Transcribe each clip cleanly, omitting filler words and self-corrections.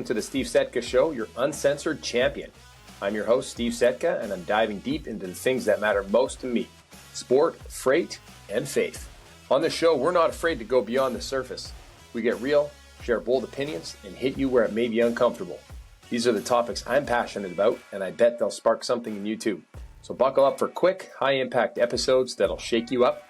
To the Steve Setka Show, your uncensored champion. I'm your host, Steve Setka, and I'm diving deep into the things that matter most to me: sport, freight, and faith. On the show, we're not afraid to go beyond the surface. We get real, share bold opinions, and hit you where it may be uncomfortable. These are the topics I'm passionate about, and I bet they'll spark something in you too. So buckle up for quick, high-impact episodes that'll shake you up.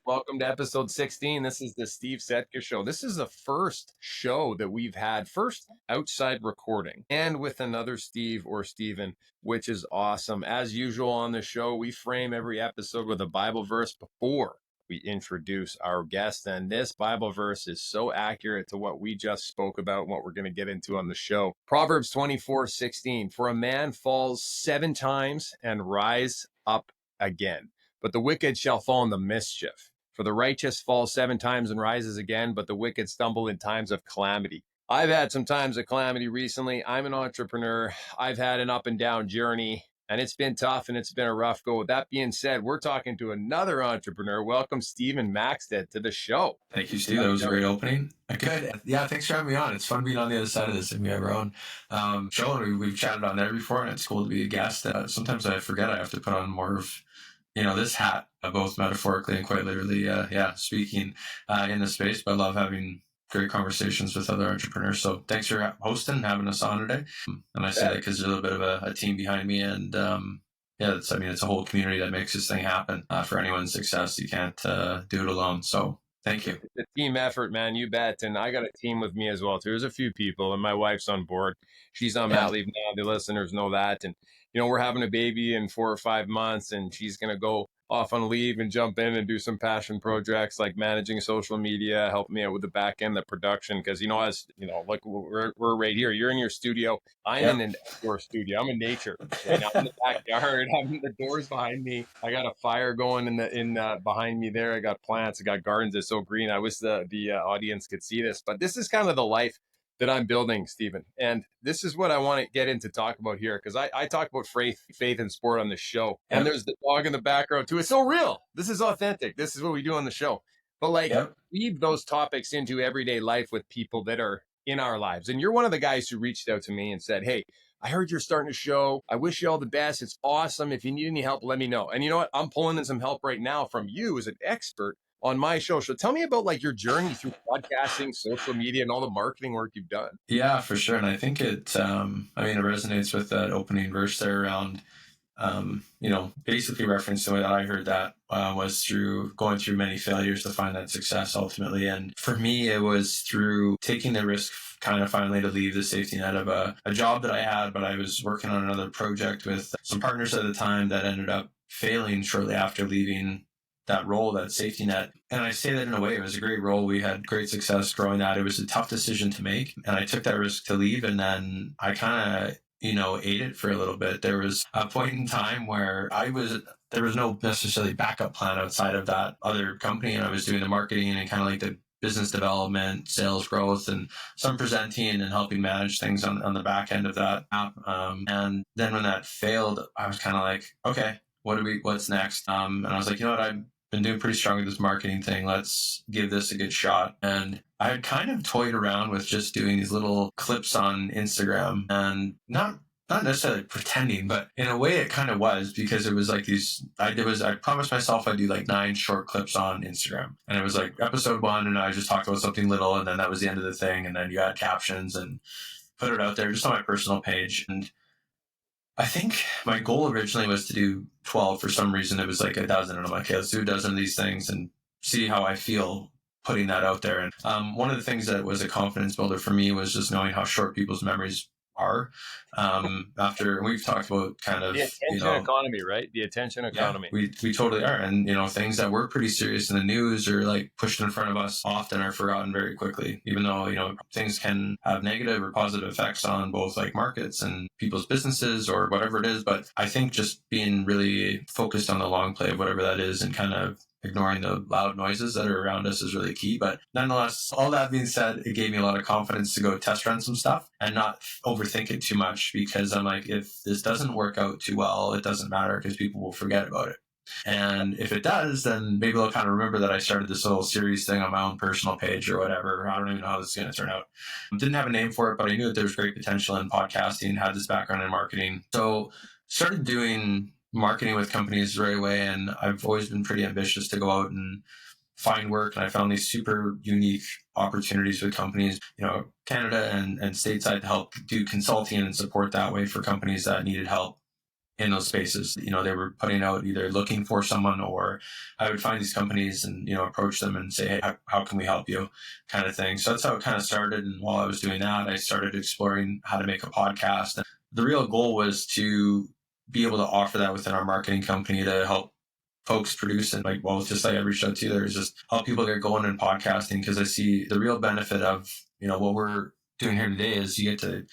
Welcome to episode 16. This is the Steve Setka Show. This is the first show that we've had, first outside recording, and with another Steve or Steven, which is awesome. As usual on the show, we frame every episode with a Bible verse before we introduce our guest. And this Bible verse is so accurate to what we just spoke about and what we're going to get into on the show. Proverbs 24:16, for a man falls 7 times and rise up again, but the wicked shall fall in the mischief. For the righteous falls 7 times and rises again, but the wicked stumble in times of calamity. I've had some times of calamity recently. I'm an entrepreneur. I've had an up and down journey, and it's been tough and it's been a rough go. With that being said, we're talking to another entrepreneur. Welcome, Steven Maxted, to the show. Thank you, Steve. That was a great opening. Good. Yeah, thanks for having me on. It's fun being on the other side of this, and we have our own show, and we've chatted on there before, and it's cool to be a guest. Sometimes I forget I have to put on more of this hat, both metaphorically and quite literally, speaking in the space. But I love having great conversations with other entrepreneurs. So thanks for hosting and having us on today. And I say that because there's a little bit of a team behind me. And it's a whole community that makes this thing happen. For anyone's success, you can't do it alone. So thank you. It's a team effort, man. You bet. And I got a team with me as well, too. There's a few people, and my wife's on board. She's on mat leave now. The listeners know that. And we're having a baby in 4 or 5 months, and she's going to go off on leave and jump in and do some passion projects like managing social media, help me out with the back end, the production. Because, like we're right here. You're in your studio. I'm in an outdoor studio. I'm in nature. And I'm in the backyard. I'm the doors behind me. I got a fire going in behind me there. I got plants. I got gardens. It's so green. I wish the audience could see this. But this is kind of the life that I'm building, Steven. And this is what I want to get into talk about here, because I talk about faith and sport on the show. And there's the dog in the background too. It's so real. This is authentic. This is what we do on the show. But weave those topics into everyday life with people that are in our lives. And you're one of the guys who reached out to me and said, hey, I heard you're starting a show. I wish you all the best. It's awesome. If you need any help, let me know. And you know what? I'm pulling in some help right now from you as an expert on my show. So tell me about your journey through podcasting, social media, and all the marketing work you've done. Yeah, for sure. And I think it resonates with that opening verse there around, basically referencing what I heard that was through going through many failures to find that success ultimately. And for me, it was through taking the risk kind of finally to leave the safety net of a job that I had, but I was working on another project with some partners at the time that ended up failing shortly after leaving that role, that safety net. And I say that in a way, it was a great role. We had great success growing that. It was a tough decision to make. And I took that risk to leave. And then I kind of, ate it for a little bit. There was a point in time where there was no necessarily backup plan outside of that other company. And I was doing the marketing and kind of like the business development, sales growth, and some presenting and helping manage things on the back end of that app. And then when that failed, I was kind of like, okay, what's next? And I was like, you know what? I've been doing pretty strong with this marketing thing. Let's give this a good shot. And I had kind of toyed around with just doing these little clips on Instagram, and not necessarily pretending, but in a way it kind of was, because it was like I promised myself I'd do 9 short clips on Instagram. And it was like episode 1, and I just talked about something little, and then that was the end of the thing. And then you add captions and put it out there just on my personal page. And I think my goal originally was to do 12. For some reason, it was like a dozen. And I'm like, okay, let's do a dozen of these things and see how I feel putting that out there. And one of the things that was a confidence builder for me was just knowing how short people's memories are. After we've talked about kind of the attention economy, right? The attention economy. We totally are. And things that were pretty serious in the news or pushed in front of us often are forgotten very quickly, even though things can have negative or positive effects on both markets and people's businesses or whatever it is. But I think just being really focused on the long play of whatever that is and kind of ignoring the loud noises that are around us is really key. But nonetheless, all that being said, it gave me a lot of confidence to go test run some stuff and not overthink it too much, because I'm like, if this doesn't work out too well, it doesn't matter because people will forget about it. And if it does, then maybe they'll kind of remember that I started this little series thing on my own personal page or whatever. I don't even know how this is going to turn out. Didn't have a name for it, but I knew that there was great potential in podcasting, had this background in marketing. So started doing marketing with companies right away. And I've always been pretty ambitious to go out and find work. And I found these super unique opportunities with companies, Canada and stateside, to help do consulting and support that way for companies that needed help in those spaces. They were putting out either looking for someone, or I would find these companies and, approach them and say, hey, how can we help you, kind of thing. So that's how it kind of started. And while I was doing that, I started exploring how to make a podcast. And the real goal was to be able to offer that within our marketing company to help folks produce. And just like I reached out to you, there's just help people get going in podcasting, because I see the real benefit of, what we're doing here today is you get to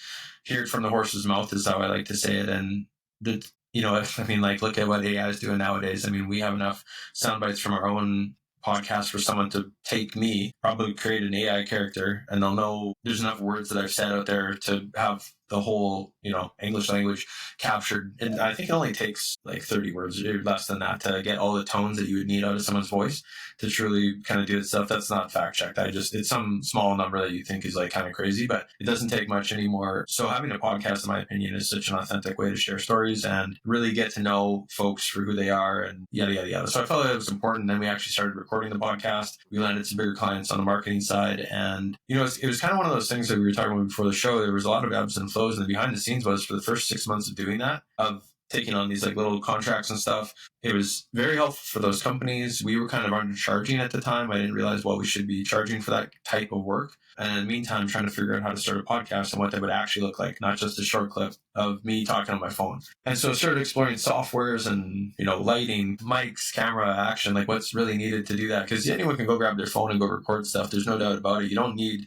hear it from the horse's mouth, is how I like to say it. And look at what AI is doing nowadays. We have enough sound bites from our own podcast for someone to take me, probably create an AI character, and they'll know there's enough words that I've said out there to have the whole, English language captured. And I think it only takes like 30 words or less than that to get all the tones that you would need out of someone's voice to truly kind of do that stuff. That's not fact checked. It's some small number that you think is like kind of crazy, but it doesn't take much anymore. So having a podcast, in my opinion, is such an authentic way to share stories and really get to know folks for who they are and yada, yada, yada. So I felt that it was important. Then we actually started recording the podcast. We landed some bigger clients on the marketing side. And, it was kind of one of those things that we were talking about before the show. There was a lot of ebbs and flows, and the behind the scenes was, for the first 6 months of doing that, of taking on these like little contracts and stuff, it was very helpful for those companies. We were kind of undercharging at the time. I didn't realize what we should be charging for that type of work. And in the meantime, trying to figure out how to start a podcast and what that would actually look like, not just a short clip of me talking on my phone. And so I started exploring softwares and, lighting, mics, camera, action, like what's really needed to do that. Because anyone can go grab their phone and go record stuff. There's no doubt about it. You don't need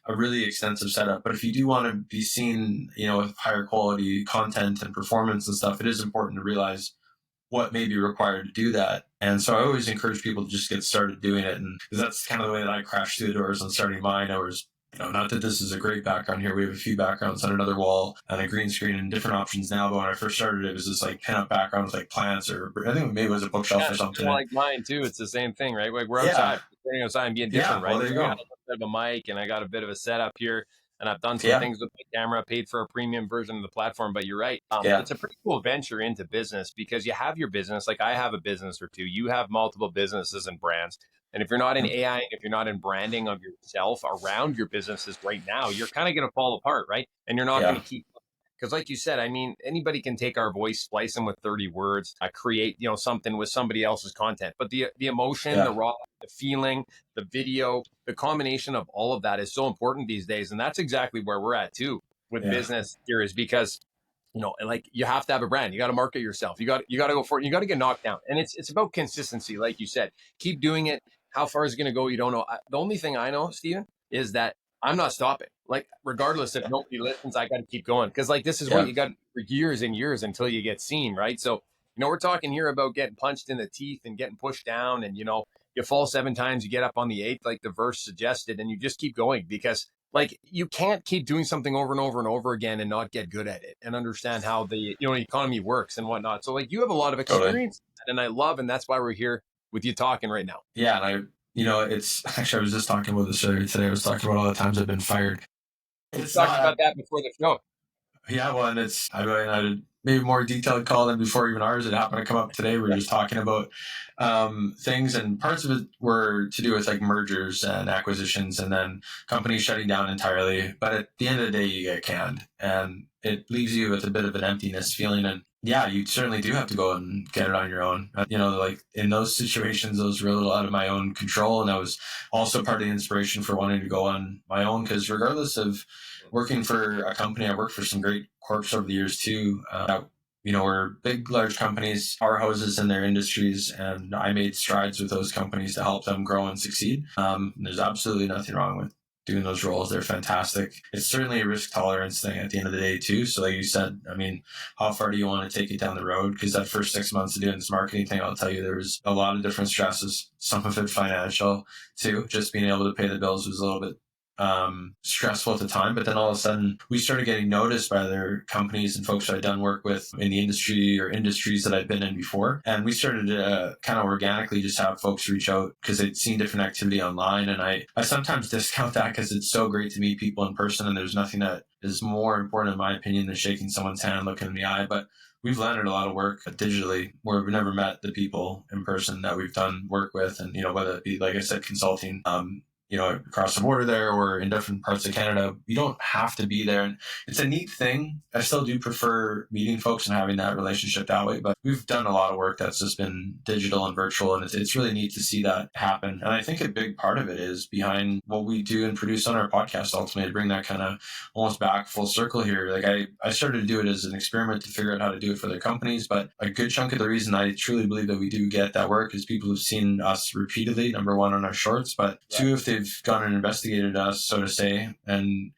a really extensive setup. But if you do want to be seen, with higher quality content and performance and stuff, it is important to realize what may be required to do that. And so I always encourage people to just get started doing it. And because that's kind of the way that I crashed through the doors on starting mine. I was, not that this is a great background here. We have a few backgrounds on another wall and a green screen and different options now. But when I first started, it was this like pinup background with like plants, or I think maybe it was a bookshelf or something. Like mine too. It's the same thing, right? Like we're outside, standing outside and being different, right? Well, there you go. I got a bit of a mic and I got a bit of a setup here. And I've done some things with my camera, paid for a premium version of the platform. But you're right. It's a pretty cool venture into business, because you have your business. Like I have a business or two. You have multiple businesses and brands. And if you're not in AI, if you're not in branding of yourself around your businesses right now, you're kind of going to fall apart, right? And you're not going to keep. Because like you said, anybody can take our voice, splice them with 30 words, create, something with somebody else's content. But the emotion, the raw, the feeling, the video, the combination of all of that is so important these days. And that's exactly where we're at too with business here, is because, like you have to have a brand. You got to market yourself. You got to go for it. You got to get knocked down. And it's about consistency. Like you said, keep doing it. How far is it going to go? You don't know. The only thing I know, Steven, is that I'm not stopping. Like, regardless if nobody listens, I got to keep going. Because like, this is what you got for years and years until you get seen, right? So, we're talking here about getting punched in the teeth and getting pushed down. And, you fall 7 times, you get up on the 8th, like the verse suggested, and you just keep going, because like you can't keep doing something over and over and over again and not get good at it and understand how the, economy works and whatnot. So like you have a lot of experience and I love, and that's why we're here with you talking right now. Yeah. And it's actually, I was just talking about this earlier today. I was talking about all the times I've been fired. We talked about that before the show. Yeah, well, and I did maybe more detailed call than before even ours. It happened to come up today. We were just talking about things, and parts of it were to do with like mergers and acquisitions and then companies shutting down entirely. But at the end of the day, you get canned, and it leaves you with a bit of an emptiness feeling. And yeah, you certainly do have to go and get it on your own. Like in those situations, those were a little out of my own control. And that was also part of the inspiration for wanting to go on my own, because regardless of working for a company, I worked for some great corps over the years too. We're big, large companies, powerhouses in their industries, and I made strides with those companies to help them grow and succeed. There's absolutely nothing wrong with doing those roles. They're fantastic. It's certainly a risk tolerance thing at the end of the day too. So like you said, how far do you want to take it down the road? Because that first 6 months of doing this marketing thing, I'll tell you, there was a lot of different stresses, some of it financial too. Just being able to pay the bills was a little bit stressful at the time, but then all of a sudden we started getting noticed by other companies and folks that I'd done work with in the industry or industries that I'd been in before. And we started to kind of organically just have folks reach out because they'd seen different activity online. And I sometimes discount that because it's so great to meet people in person, and there's nothing that is more important, in my opinion, than shaking someone's hand, looking in the eye. But we've landed a lot of work digitally where we've never met the people in person that we've done work with. And, whether it be, like I said, consulting, across the border there or in different parts of Canada, you don't have to be there. And it's a neat thing. I still do prefer meeting folks and having that relationship that way, but we've done a lot of work that's just been digital and virtual, and it's really neat to see that happen. And I think a big part of it is behind what we do and produce on our podcast, ultimately, to bring that kind of almost back full circle here. Like I started to do it as an experiment to figure out how to do it for their companies, but a good chunk of the reason I truly believe that we do get that work is people who've seen us repeatedly, number one, on our shorts, but two, if they've gone and investigated us, so to say, and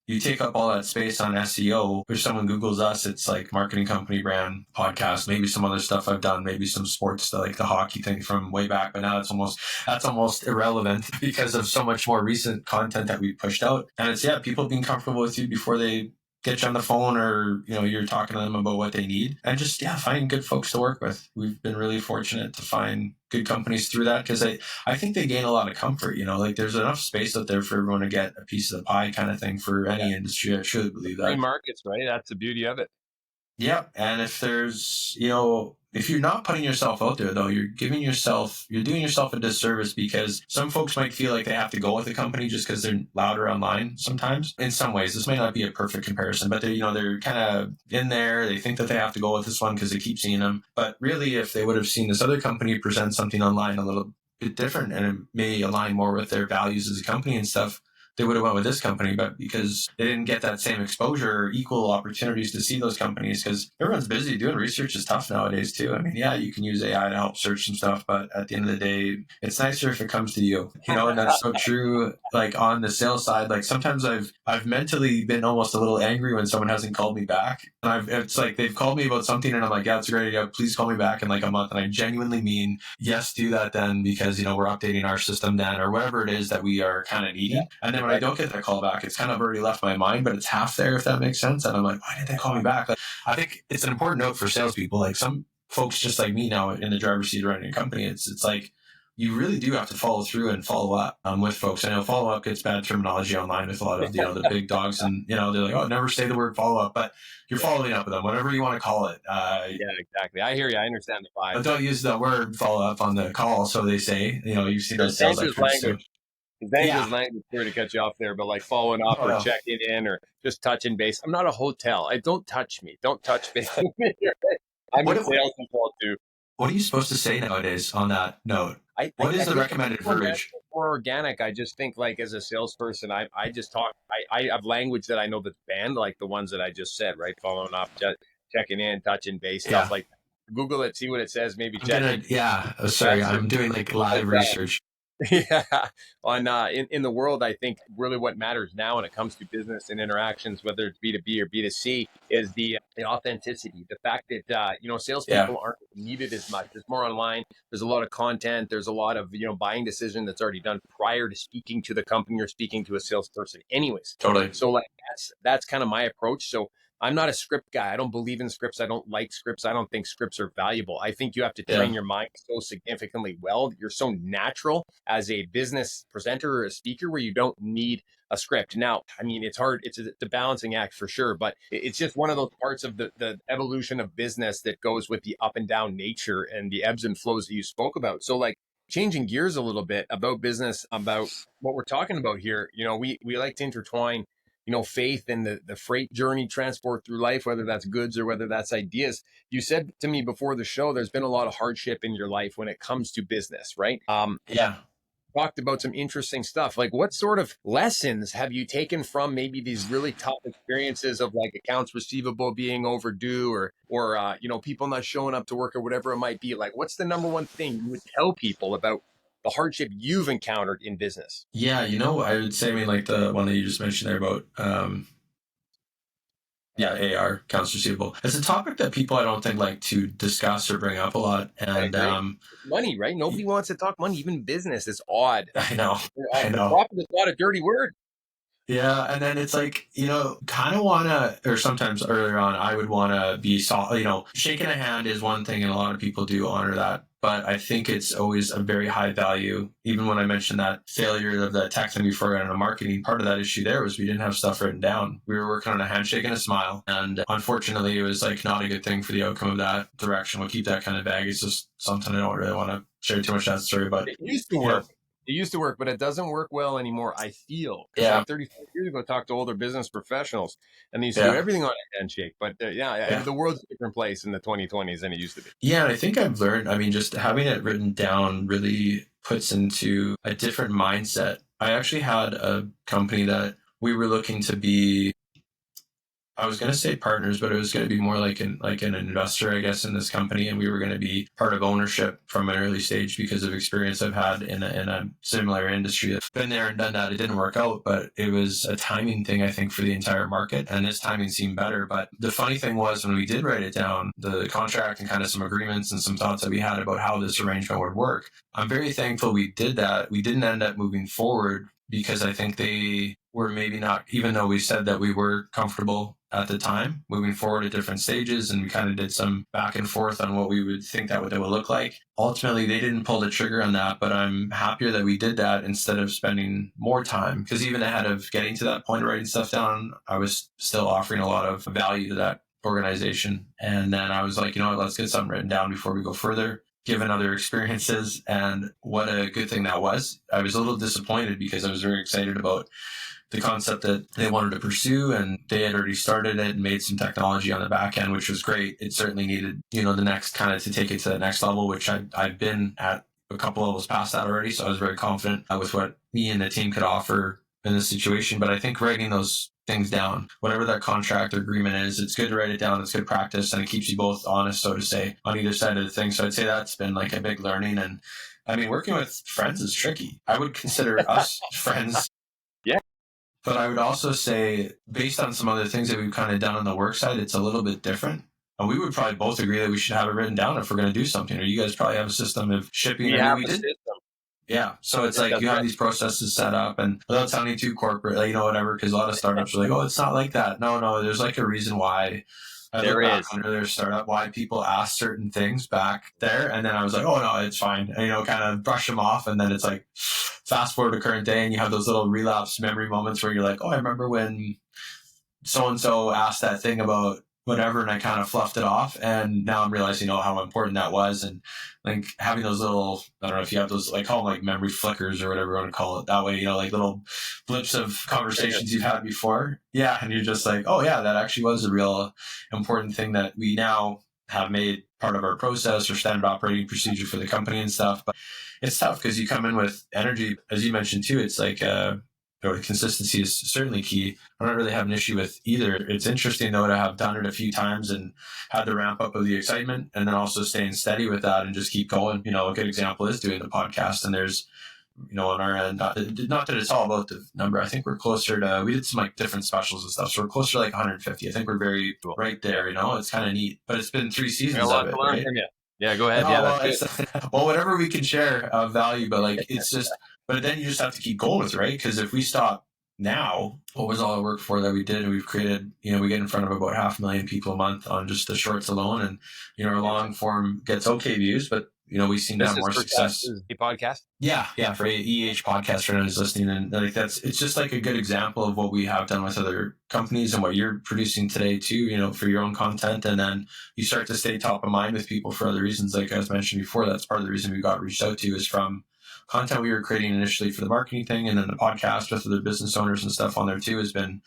you take up all that space on SEO. If someone Googles us, it's like marketing company, brand, podcast, maybe some other stuff I've done, maybe some sports stuff, like the hockey thing from way back, but now that's almost irrelevant because of so much more recent content that we pushed out. And it's, people being comfortable with you before they get you on the phone, or you're talking to them about what they need, and just find good folks to work with. We've been really fortunate to find good companies through that, because I think they gain a lot of comfort. Like there's enough space out there for everyone to get a piece of the pie, kind of thing, for any industry. I truly believe that. Free markets, right? That's the beauty of it. Yeah. And if there's, if you're not putting yourself out there, though, you're doing yourself a disservice, because some folks might feel like they have to go with a company just because they're louder online sometimes. In some ways, this may not be a perfect comparison, but they're kind of in there. They think that they have to go with this one because they keep seeing them. But really, if they would have seen this other company present something online a little bit different, and it may align more with their values as a company and stuff, they would have went with this company. But because they didn't get that same exposure or equal opportunities to see those companies, because everyone's busy, doing research is tough nowadays too. I mean, you can use AI to help search some stuff, but at the end of the day, it's nicer if it comes to you, and that's so true. Like on the sales side, like sometimes I've mentally been almost a little angry when someone hasn't called me back. And it's like they've called me about something and I'm like, yeah, it's a great idea. Please call me back in like a month. And I genuinely mean, yes, do that then, because, we're updating our system then, or whatever it is that we are kind of needing. And then when I don't get that call back, it's kind of already left my mind, but it's half there, if that makes sense. And I'm like, why did they call me back? Like, I think it's an important note for salespeople. Like some folks just like me now in the driver's seat running a company, it's like, you really do have to follow through and follow up with folks. I know follow up gets bad terminology online with a lot of the big dogs, and they're like, oh, never say the word follow up, but you're following up with them, whatever you want to call it. Yeah, exactly. I hear you. I understand the vibe. But don't use the word follow up on the call. So they say, you see those sales experts too. Dangerous language, sorry to cut you off there, but like following up or checking in or just touching base. I'm not a hotel. Don't touch me. Don't touch base. I'm a sales consultant too. What are you supposed to say nowadays on that note? What is the recommended verbiage? More organic. I just think, like, as a salesperson, I just talk. I have language that I know that's banned, like the ones that I just said, right? Following up, checking in, touching base, stuff like that. Google it, see what it says. Maybe check it. Sorry, I'm doing like live research. In the world, I think really what matters now when it comes to business and interactions, whether it's B2B or B2C, is the authenticity. The fact that salespeople aren't needed as much. There's more online. There's a lot of content. There's a lot of buying decision that's already done prior to speaking to the company or speaking to a salesperson. Anyways, totally. So like that's kind of my approach. So I'm not a script guy. I don't believe in scripts. I don't like scripts. I don't think scripts are valuable. I think you have to train your mind so significantly well. You're so natural as a business presenter or a speaker where you don't need a script. Now, I mean, it's hard. It's a balancing act for sure, but it's just one of those parts of the evolution of business that goes with the up and down nature and the ebbs and flows that you spoke about. So like changing gears a little bit about business, about what we're talking about here, we like to intertwine faith in the freight journey, transport through life, whether that's goods or whether that's ideas. You said to me before the show, there's been a lot of hardship in your life when it comes to business, right? Talked about some interesting stuff. Like what sort of lessons have you taken from maybe these really tough experiences of like accounts receivable being overdue or people not showing up to work or whatever it might be? Like what's the number one thing you would tell people about the hardship you've encountered in business? Yeah, I would say, like the one that you just mentioned there about Yeah, AR, accounts receivable. It's a topic that people I don't think like to discuss or bring up a lot. And money, right? Nobody wants to talk money, even business. It's odd. I know. Profit is not a dirty word. Yeah, and then it's like, kind of want to, or sometimes earlier on, I would want to be, shaking a hand is one thing, and a lot of people do honor that. But I think it's always a very high value. Even when I mentioned that failure of that tech thing before I got into marketing, part of that issue there was we didn't have stuff written down. We were working on a handshake and a smile. And unfortunately, it was like not a good thing for the outcome of that direction. We'll keep that kind of vague. It's just something I don't really want to share too much of that story. But it used to work. It used to work, but it doesn't work well anymore, I feel. Yeah. Like 35 years ago, I talked to older business professionals, and they used to do everything on a handshake. But the world's a different place in the 2020s than it used to be. Yeah, and I think I've learned, just having it written down really puts into a different mindset. I actually had a company that we were looking to be, I was going to say partners, but it was going to be more like an investor, I guess, in this company. And we were going to be part of ownership from an early stage because of experience I've had in a similar industry. I've been there and done that. It didn't work out, but it was a timing thing, I think, for the entire market. And this timing seemed better. But the funny thing was when we did write it down, the contract and kind of some agreements and some thoughts that we had about how this arrangement would work, I'm very thankful we did that. We didn't end up moving forward because I think they were maybe not, even though we said that we were comfortable at the time, moving forward at different stages, and we kind of did some back and forth on what we would think that would look like. Ultimately, they didn't pull the trigger on that, but I'm happier that we did that instead of spending more time, because even ahead of getting to that point of writing stuff down, I was still offering a lot of value to that organization. And then I was like, let's get something written down before we go further, given other experiences. And what a good thing that was. I was a little disappointed because I was very excited about the concept that they wanted to pursue, and they had already started it and made some technology on the back end, which was great. It certainly needed, the next kind of to take it to the next level, which I've been at a couple levels past that already. So I was very confident with what me and the team could offer in this situation. But I think writing those things down, whatever that contract or agreement is, it's good to write it down. It's good practice, and it keeps you both honest, so to say, on either side of the thing. So I'd say that's been like a big learning. And working with friends is tricky. I would consider us friends. Yeah. But I would also say, based on some other things that we've kind of done on the work side, it's a little bit different. And we would probably both agree that we should have it written down if we're going to do something. Or you guys probably have a system of shipping. We have a system. Yeah. So it's like you have these processes set up, and without sounding too corporate, whatever, because a lot of startups are like, oh, it's not like that. No, there's like a reason why. There is under their startup, why people ask certain things back there. And then I was like, oh, no, it's fine. And, kind of brush them off. And then it's like, fast forward to current day, and you have those little relapse memory moments where you're like, oh, I remember when so-and-so asked that thing about whatever, and I kind of fluffed it off. And now I'm realizing, how important that was. And like having those little, I don't know if you have those, like call them like memory flickers or whatever you want to call it that way, like little blips of conversations you've had before. Yeah. And you're just like, oh yeah, that actually was a real important thing that we now have made part of our process or standard operating procedure for the company and stuff. But it's tough because you come in with energy, as you mentioned too. It's like, consistency is certainly key. I don't really have an issue with either. It's interesting though to have done it a few times and had the ramp up of the excitement, and then also staying steady with that and just keep going. A good example is doing the podcast, and there's, on our end, not that it's all about the number. I think we're closer to, we did some like different specials and stuff. So we're closer to like 150. I think we're very right there, it's kind of neat, but it's been 3 seasons of it. Right? Yeah, go ahead. Well, whatever we can share of value, but like, it's just, but then you just have to keep going with it, right? Because if we stop now, what was all the work for that we did? And we've created, we get in front of about 500,000 people a month on just the shorts alone. And, our long form gets okay views, but, we seem to have more success. A podcast? Yeah. For EH podcast, for anyone who's listening. And like it's just like a good example of what we have done with other companies and what you're producing today too, for your own content. And then you start to stay top of mind with people for other reasons. Like I was mentioned before, that's part of the reason we got reached out to is from content we were creating initially for the marketing thing. And then the podcast with other business owners and stuff on there too has been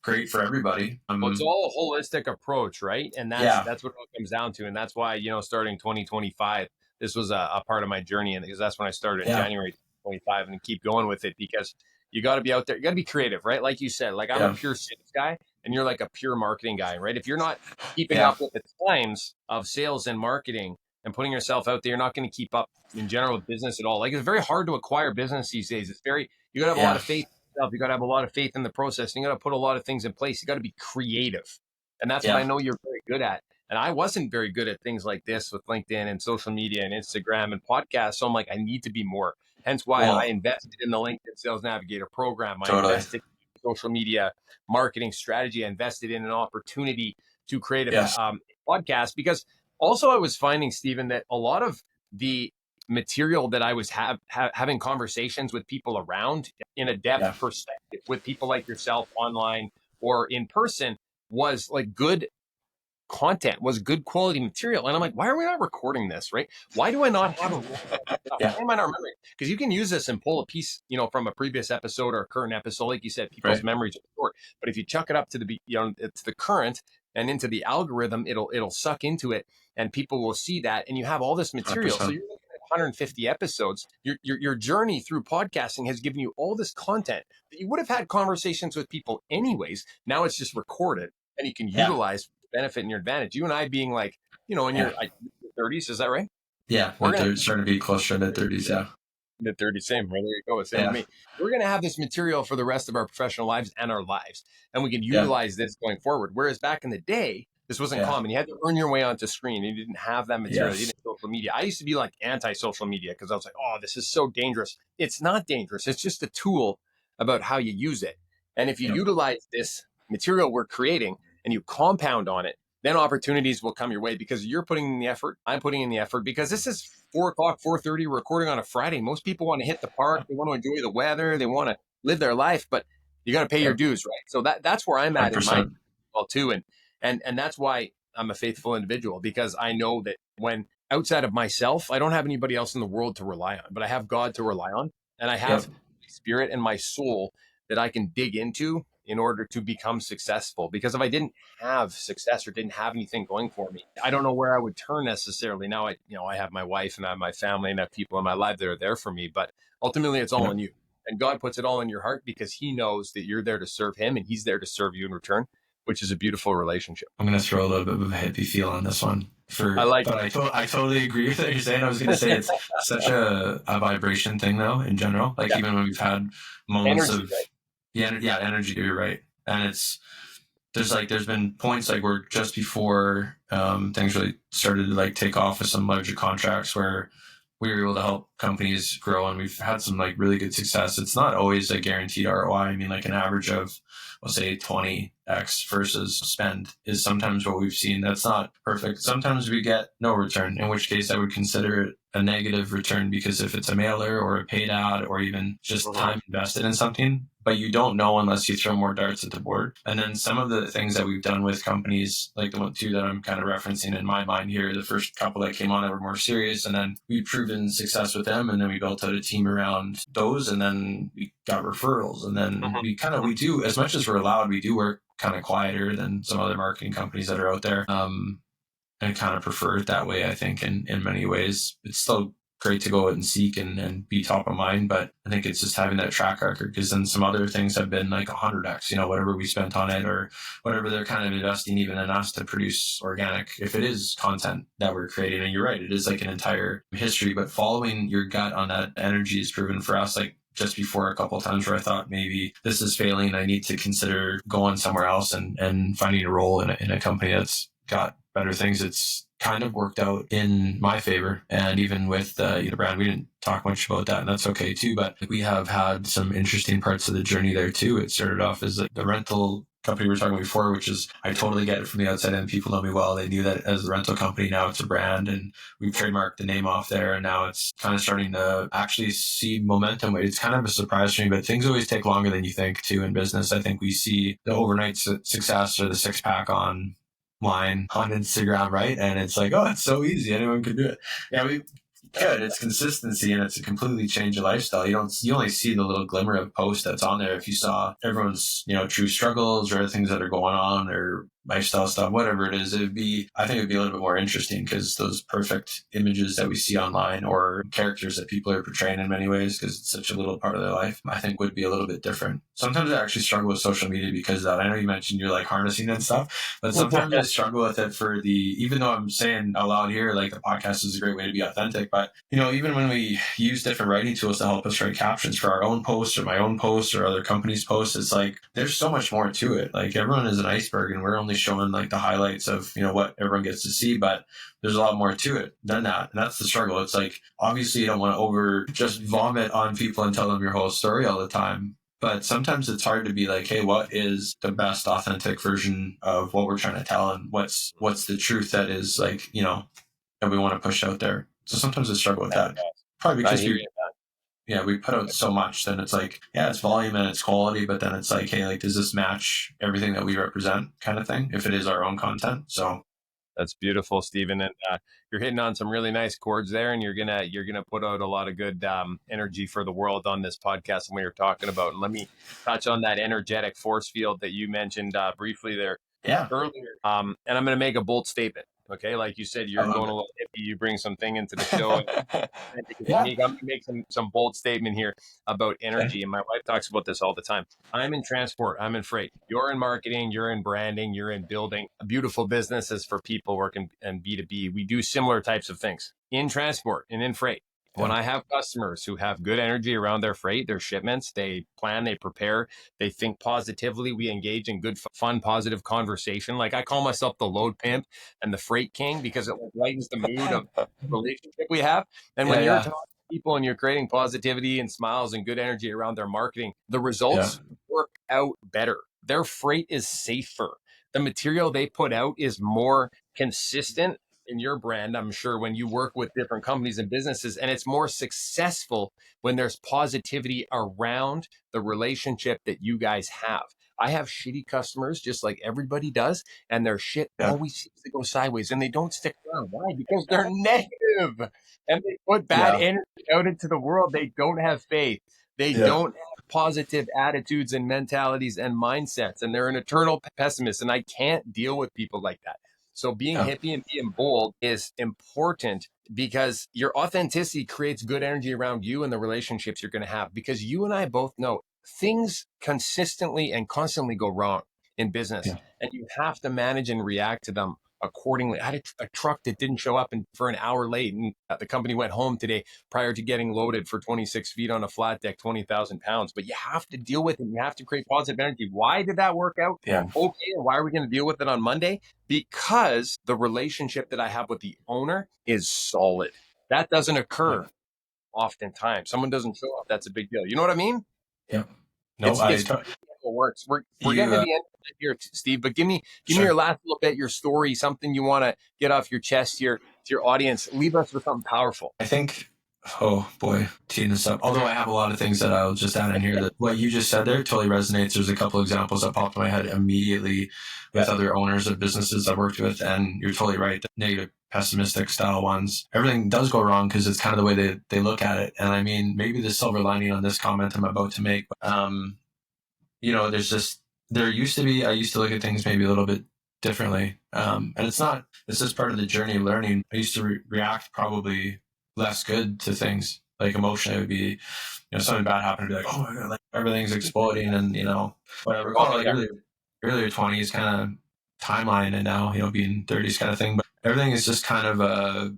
great for everybody. Well, it's all a holistic approach, right? And that's what it all comes down to. And that's why, starting 2025, this was a part of my journey, and because that's when I started in January 25, and keep going with it, because you got to be out there. You got to be creative, right? Like you said, like I'm a pure sales guy, and you're like a pure marketing guy, right? If you're not keeping up with the times of sales and marketing and putting yourself out there, you're not going to keep up in general with business at all. Like it's very hard to acquire business these days. You got to have a lot of faith in yourself. You got to have a lot of faith in the process. And you got to put a lot of things in place. You got to be creative. And that's what I know you're very good at. And I wasn't very good at things like this with LinkedIn and social media and Instagram and podcasts. So I'm like, I need to be more. Hence why I invested in the LinkedIn Sales Navigator program. I invested in social media marketing strategy. I invested in an opportunity to create a podcast, because also I was finding, Steven, that a lot of the material that I was having conversations with people around in a depth perspective with people like yourself online or in person was like good content, was good quality material. And I'm like, why are we not recording this, right? Why do I not have a why am I not remembering? Because you can use this and pull a piece, from a previous episode or a current episode. Like you said, people's memories are short. But if you chuck it up to to the current and into the algorithm, it'll suck into it, and people will see that, and you have all this material. 100%. So you're looking at 150 episodes. Your journey through podcasting has given you all this content that you would have had conversations with people anyways. Now it's just recorded, and you can utilize benefit and your advantage. You and I being like, in your 30s, is that right? Yeah, we're starting to be closer to mid-30s, Mid-30s, same. Right, there you go. Same to me. We're going to have this material for the rest of our professional lives and our lives, and we can utilize this going forward. Whereas back in the day, this wasn't common. You had to earn your way onto screen, and you didn't have that material. You didn't have social media. I used to be like anti-social media because I was like, oh, this is so dangerous. It's not dangerous. It's just a tool about how you use it. And if you utilize this material we're creating and you compound on it, then opportunities will come your way, because you're putting in the effort. I'm putting in the effort, because this is 4 o'clock, 4:30 recording on a Friday. Most people want to hit the park. They want to enjoy the weather. They want to live their life, but you got to pay your dues, right? So that's where I'm at 100%. In my well too. And that's why I'm a faithful individual, because I know that when outside of myself, I don't have anybody else in the world to rely on, but I have God to rely on. And I have my spirit and my soul that I can dig into in order to become successful. Because if I didn't have success or didn't have anything going for me, I don't know where I would turn necessarily. Now I have my wife and I have my family and I have people in my life that are there for me, but ultimately it's all on you. And God puts it all in your heart because he knows that you're there to serve him and he's there to serve you in return, which is a beautiful relationship. I'm going to throw a little bit of a hippie feel on this one. I totally agree with what you're saying. I was going to say it's such a vibration thing though, in general. Like even when we've had moments energy, of energy, you're right. And there's been points like where just before things really started to like take off with some larger contracts where we were able to help companies grow, and we've had some like really good success. It's not always a guaranteed ROI. I mean, like an average of, we'll say 20x versus spend is sometimes what we've seen. That's not perfect. Sometimes we get no return, in which case I would consider it a negative return, because if it's a mailer or a paid ad or even just time invested in something, but you don't know unless you throw more darts at the board. And then some of the things that we've done with companies, like the one two that I'm kind of referencing in my mind here, the first couple that came on that were more serious, and then we've proven success with them, and then we built out a team around those, and then we got referrals, and then we do, as much as we're allowed, we do work kind of quieter than some other marketing companies that are out there. And kind of prefer it that way, I think, in many ways. It's still great to go out and seek and be top of mind, but I think it's just having that track record, because then some other things have been like 100x, whatever we spent on it or whatever they're kind of investing even in us to produce organic, if it is content that we're creating. And you're right, it is like an entire history, but following your gut on that energy is proven for us. Like just before a couple of times where I thought maybe this is failing, I need to consider going somewhere else and finding a role in a company that's got better things. It's kind of worked out in my favor. And even with the brand, we didn't talk much about that, and that's okay too. But we have had some interesting parts of the journey there too. It started off as the rental company we were talking about before, which is, I totally get it from the outside end. People know me well. They knew that as a rental company. Now it's a brand, and we've trademarked the name off there. And now it's kind of starting to actually see momentum. It's kind of a surprise to me, but things always take longer than you think too in business. I think we see the overnight success or the 6-pack online on Instagram, right? And it's like, oh, it's so easy. Anyone can do it. Yeah, we could. It's consistency, and it's a completely change of lifestyle. You only see the little glimmer of post that's on there. If you saw everyone's, true struggles or things that are going on or lifestyle stuff, whatever it is, I think it'd be a little bit more interesting, because those perfect images that we see online or characters that people are portraying in many ways, because it's such a little part of their life, I think would be a little bit different. Sometimes I actually struggle with social media because of that. I know you mentioned you're like harnessing and stuff, but sometimes I struggle with it even though I'm saying out loud here, like the podcast is a great way to be authentic, but even when we use different writing tools to help us write captions for our own posts or my own posts or other companies' posts, it's like, there's so much more to it. Like everyone is an iceberg, and we're only showing like the highlights of, what everyone gets to see, but there's a lot more to it than that. And that's the struggle. It's like, obviously you don't want to just vomit on people and tell them your whole story all the time. But sometimes it's hard to be like, hey, what is the best authentic version of what we're trying to tell? And what's the truth that is like, that we want to push out there. So sometimes I struggle with that. Probably because we put out so much, then it's like, yeah, it's volume and it's quality, but then it's like, hey, like, does this match everything that we represent kind of thing, if it is our own content? So that's beautiful, Steven. And you're hitting on some really nice chords there, and you're gonna put out a lot of good energy for the world on this podcast and what you're talking about. And let me touch on that energetic force field that you mentioned briefly there earlier. And I'm going to make a bold statement. Okay, like you said, you're going a little hippie. You bring something into the show. I'm going to make some bold statement here about energy. And my wife talks about this all the time. I'm in transport. I'm in freight. You're in marketing. You're in branding. You're in building beautiful businesses for people working in B2B. We do similar types of things in transport and in freight. When I have customers who have good energy around their freight, their shipments, they plan, they prepare, they think positively, we engage in good, fun, positive conversation. Like I call myself the load pimp and the freight king because it lightens the mood of the relationship we have. And when you're talking to people and you're creating positivity and smiles and good energy around their marketing, the results work out better. Their freight is safer. The material they put out is more consistent. In your brand, I'm sure when you work with different companies and businesses, and it's more successful when there's positivity around the relationship that you guys have. I have shitty customers just like everybody does, and their shit always seems to go sideways and they don't stick around. Why? Because they're negative and they put bad energy out into the world. They don't have faith. They don't have positive attitudes and mentalities and mindsets, and they're an eternal pessimist. And I can't deal with people like that. So being hippie and being bold is important because your authenticity creates good energy around you and the relationships you're going to have. Because you and I both know things consistently and constantly go wrong in business, and you have to manage and react to them accordingly. I had a truck that didn't show up for an hour late, and the company went home today prior to getting loaded for 26 feet on a flat deck, 20,000 pounds. But you have to deal with it. You have to create positive energy. Why did that work out? Okay. And why are we going to deal with it on Monday? Because the relationship that I have with the owner is solid. That doesn't occur oftentimes. Someone doesn't show up. That's a big deal. You know what I mean? Yeah. No, it works. We're getting to the end of it here, Steve, but give me your last little bit, your story, something you want to get off your chest here to your audience. Leave us with something powerful. I think, oh boy, teeing this up. Although I have a lot of things that I'll just add in here that what you just said there totally resonates. There's a couple examples that popped in my head immediately with other owners of businesses I've worked with. And you're totally right. The negative, pessimistic style ones, everything does go wrong because it's kind of the way they look at it. And I mean, maybe the silver lining on this comment I'm about to make, I used to look at things maybe a little bit differently. And it's just part of the journey of learning. I used to react probably less good to things. Like emotionally, it would be, something bad happened to be like, oh my God, like everything's exploding and, whatever. Like earlier 20s kind of timeline and now, being 30s kind of thing. But everything is just kind of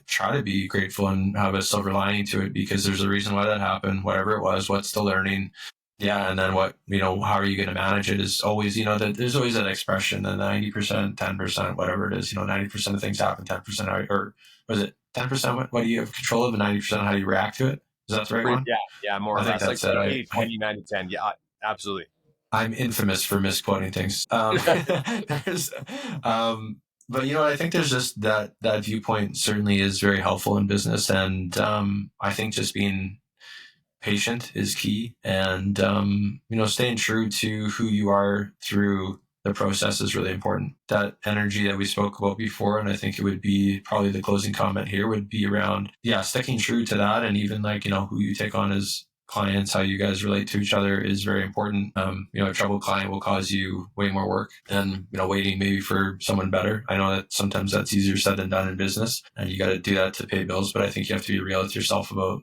try to be grateful and have a silver lining to it because there's a reason why that happened, whatever it was, what's the learning. Yeah. And then what, how are you going to manage it is always, there's always that expression, the 90%, 10%, whatever it is, 90% of things happen, 10%, or was it 10%? What do you have control of and 90% how you react to it? Is that the right one? Yeah. More or less like 80, 20, 90, 10. Yeah, absolutely. I'm infamous for misquoting things. But I think there's just that viewpoint certainly is very helpful in business. And I think just being patient is key. And, staying true to who you are through the process is really important. That energy that we spoke about before, and I think it would be probably the closing comment here would be around, sticking true to that. And even who you take on as clients, how you guys relate to each other is very important. A troubled client will cause you way more work than, waiting maybe for someone better. I know that sometimes that's easier said than done in business and you got to do that to pay bills, but I think you have to be real with yourself about,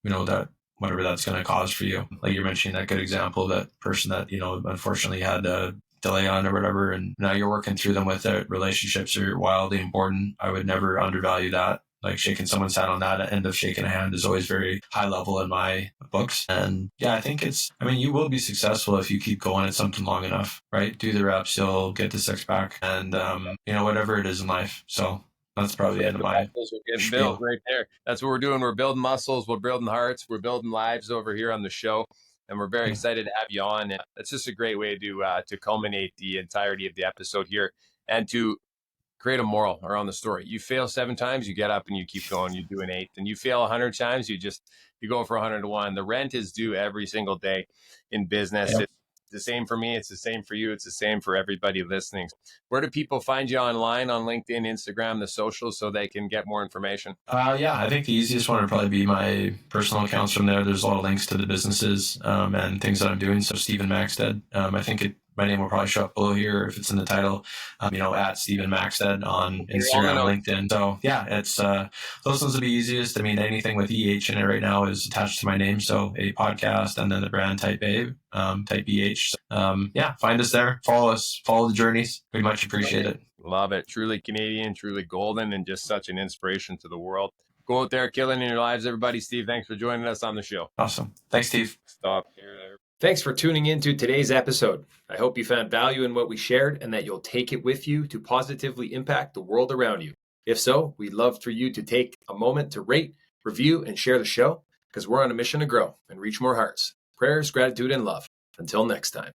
that whatever that's going to cause for you. Like you're mentioning that good example, that person that, unfortunately had a delay on or whatever, and now you're working through them with it. Relationships are wildly important. I would never undervalue that. like shaking someone's hand on that end of shaking a hand is always very high level in my books. And yeah, I think you will be successful if you keep going at something long enough, right? Do the reps, you'll get the six pack, and whatever it is in life. So that's probably the end of my built right there. That's what we're doing. We're building muscles, we're building hearts, we're building lives over here on the show. And we're very excited to have you on. And it's just a great way to culminate the entirety of the episode here and to create a moral around the story. You fail 7 times, you get up and you keep going. You do an 8th. And you fail 100 times, you go for 101. The rent is due every single day in business. Yep. It's the same for me. It's the same for you. It's the same for everybody listening. Where do people find you online, on LinkedIn, Instagram, the socials, so they can get more information? I think the easiest one would probably be my personal accounts from there. There's a lot of links to the businesses and things that I'm doing. So Steven Maxted, I think my name will probably show up below here if it's in the title, at Steven Maxted on Instagram, LinkedIn. So yeah, it's those ones will be easiest. I mean, anything with EH in it right now is attached to my name. So a podcast and then the brand type A, type EH. Find us there, follow us, follow the journeys. We much appreciate it. Love it. Truly Canadian, truly golden, and just such an inspiration to the world. Go out there, killing in your lives, everybody. Steve, thanks for joining us on the show. Awesome. Thanks, Steve. Stop here. Thanks for tuning in to today's episode. I hope you found value in what we shared and that you'll take it with you to positively impact the world around you. If so, we'd love for you to take a moment to rate, review, and share the show, because we're on a mission to grow and reach more hearts. Prayers, gratitude, and love. Until next time.